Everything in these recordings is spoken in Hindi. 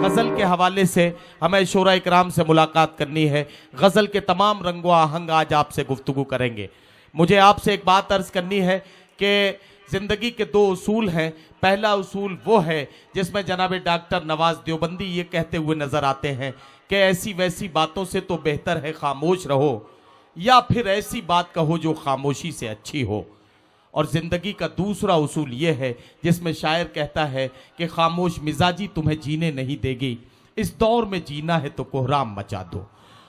गज़ल के हवाले से हमें शोरा इकराम से मुलाकात करनी है। गज़ल के तमाम रंगो आहंग आज आपसे गुफ्तगू करेंगे। मुझे आपसे एक बात अर्ज़ करनी है कि ज़िंदगी के दो उसूल हैं। पहला उसूल वो है जिसमें जनाब डॉक्टर नवाज देवबंदी ये कहते हुए नज़र आते हैं कि ऐसी वैसी बातों से तो बेहतर है खामोश रहो, या फिर ऐसी बात कहो जो खामोशी से अच्छी हो। और ज़िंदगी का दूसरा उसूल ये है जिसमें शायर कहता है कि खामोश मिजाजी तुम्हें जीने नहीं देगी, इस दौर में जीना है तो कोहराम मचा दो।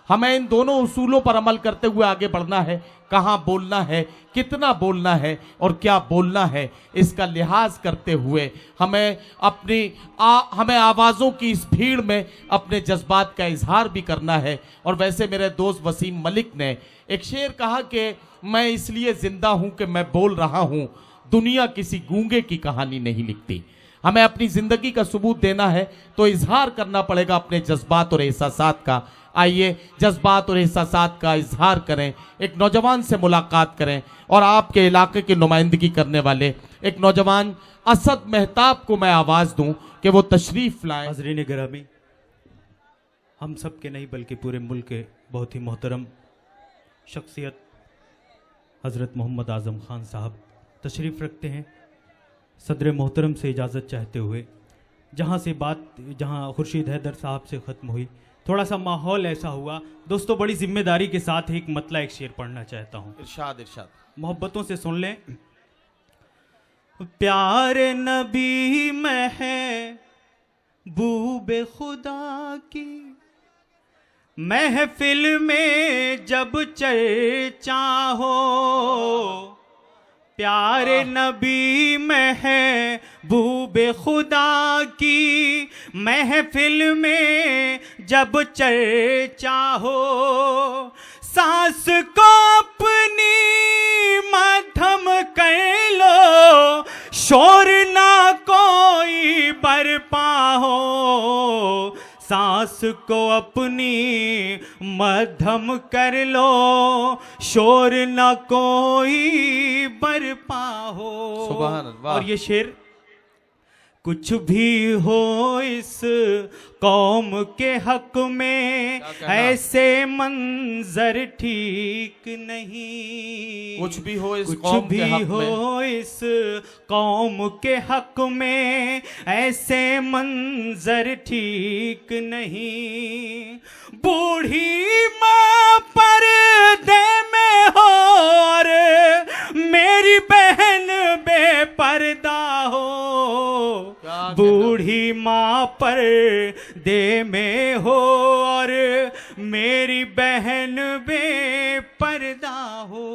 हमें इन दोनों उसूलों पर अमल करते हुए आगे बढ़ना है। कहाँ बोलना है, कितना बोलना है और क्या बोलना है, इसका लिहाज करते हुए हमें हमें आवाज़ों की इस भीड़ में अपने जज्बात का इजहार भी करना है। और वैसे मेरे दोस्त वसीम मलिक ने एक शेर कहा कि मैं इसलिए ज़िंदा हूँ कि मैं बोल रहा हूँ, दुनिया किसी गूंगे की कहानी नहीं लिखती। हमें अपनी ज़िंदगी का सबूत देना है तो इजहार करना पड़ेगा अपने जज्बात और एहसासात का। आइए जज्बात और एहसासात का इजहार करें, एक नौजवान से मुलाकात करें और आपके इलाके की नुमाइंदगी करने वाले एक नौजवान असद मेहताब को मैं आवाज़ दूं कि वो तशरीफ़ लाएं। हाज़रीन गिरामी, हम सब के नहीं बल्कि पूरे मुल्क के बहुत ही मोहतरम शख्सियत हज़रत मोहम्मद आज़म ख़ान साहब तशरीफ़ रखते हैं। सदर मोहतरम से इजाज़त चाहते हुए जहाँ खुर्शीद हैदर साहब से ख़त्म हुई, थोड़ा सा माहौल ऐसा हुआ। दोस्तों, बड़ी जिम्मेदारी के साथ एक मतला एक शेर पढ़ना चाहता हूँ। इरशाद इरशाद, मोहब्बतों से सुन लें। प्यारे नबी महबूबे खुदा की महफिल में जब चर्चा हो, प्यारे नबी महबूबे खुदा की महफिल में जब चर्चा हो, सांस को अपनी मध्यम कर लो, शोर ना कोई बरपा हो, सांस को अपनी मध्यम कर लो, शोर न कोई बरपा हो। सुभान अल्लाह। और ये शेर, कुछ भी हो इस कौम के हक में ऐसे मंजर ठीक नहीं, कुछ भी हो इस कुछ कौम भी के हक हो में, इस कौम के हक में ऐसे मंजर ठीक नहीं। बूढ़ी माँ पर्दे में हो और मेरी बहन बेपर्दा हो, बूढ़ी माँ पर्दे में हो और मेरी बहन बेपर्दा हो।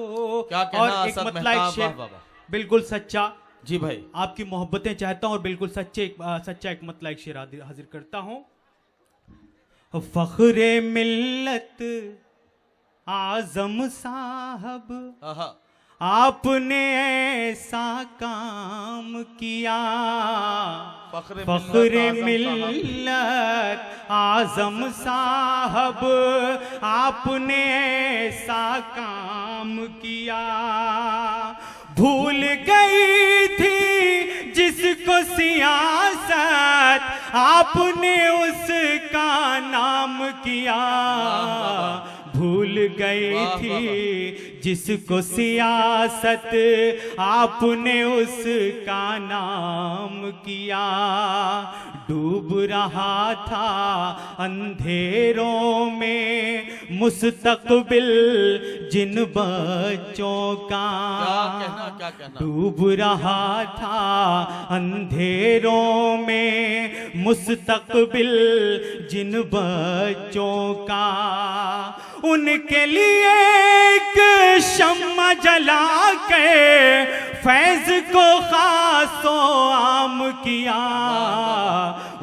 क्या कहना और एक असद मतलब एक मेहताब, शेर वाह, वाह, वाह। बिल्कुल सच्चा, जी भाई, आपकी मोहब्बतें चाहता हूं और बिल्कुल सच्चा एक मतलब एक शेर हाजिर करता हूं। फख्रे मिल्लत आजम साहब, आपने ऐसा काम किया, फख्रे मिल्लत आजम साहब, आपने ऐसा काम किया। भूल गई थी जिसको सियासत, आपने उसका नाम किया, भूल गई थी जिसको सियासत, आपने उसका नाम किया। डूब रहा था अंधेरों में मुस्तकबिल जिन बच्चों का, क्या कहना? डूब रहा था अंधेरों में मुस्तकबिल जिन बच्चों का, उनके लिए एक शम्मा जला के फैज को खासो आम किया,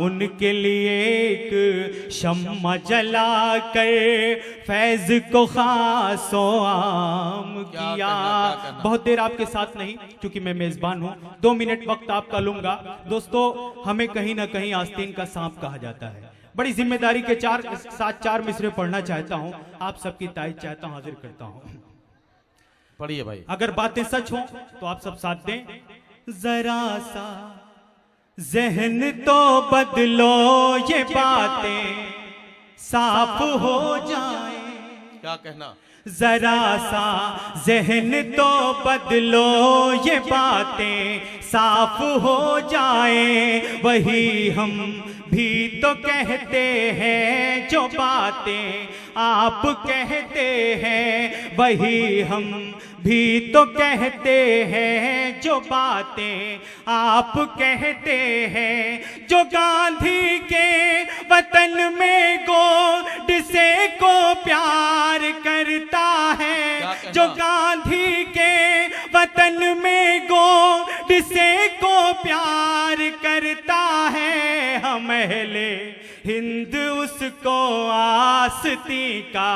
उनके लिए एक शम्मा जला कर फैज को खासो आम किया। बहुत देर आपके साथ नहीं, क्योंकि मैं मेजबान हूं, 2 मिनट वक्त आपका लूंगा। दोस्तों, हमें कहीं ना कहीं आस्तीन का सांप कहा जाता है। बड़ी जिम्मेदारी के साथ 4 मिसरे पढ़ना चाहता हूं, आप सबकी तारीफ चाहता हूं, हाजिर करता हूं। पढ़िए भाई। अगर बातें सच हो तो आप सब साथ दें। जरा सा जहन तो बदलो ये बातें साफ हो जाए, क्या कहना, जरा सा जहन तो बदलो ये बातें साफ हो जाए। वही हम भी तो कहते हैं जो बातें आप कहते हैं, वही हम भी तो कहते हैं जो बातें आप कहते हैं। जो गांधी के वतन में गोड से को प्यार करता है, जो गांधी के वतन में गोड से को प्यार करता है, हम अहले हिंद उसको आस्तीं का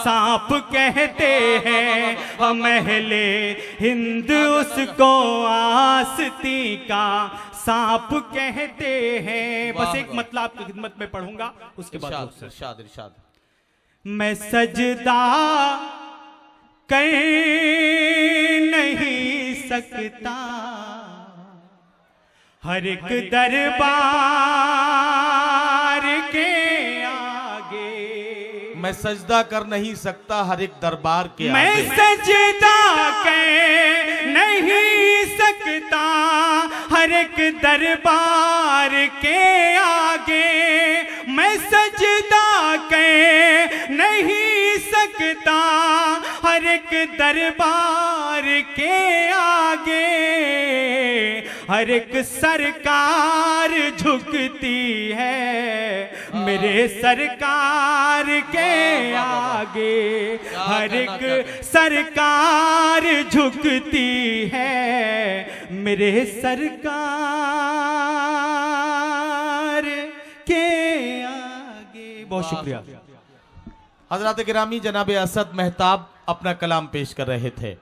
सांप कहते हैं। हम अहले हिंद उसको आस्तीं का सांप कहते हैं। बस एक मतलब आपकी खिदमत में पढ़ूंगा, उसके बाद इरशाद इरशाद। मैं सजदा कर नहीं सकता हर एक दरबार के आगे, मैं सजदा कर नहीं सकता हर एक दरबार के मैं आगे। सजदा कर नहीं सकता हर एक दरबार के आगे, मैं सजदा कर नहीं सकता हर एक दरबार के आगे। हर एक सरकार झुकती है मेरे सरकार के आगे, हर एक सरकार झुकती है मेरे सरकार के आगे। बहुत शुक्रिया। हजरात गिरामी, जनाब असद मेहताब अपना कलाम पेश कर रहे थे।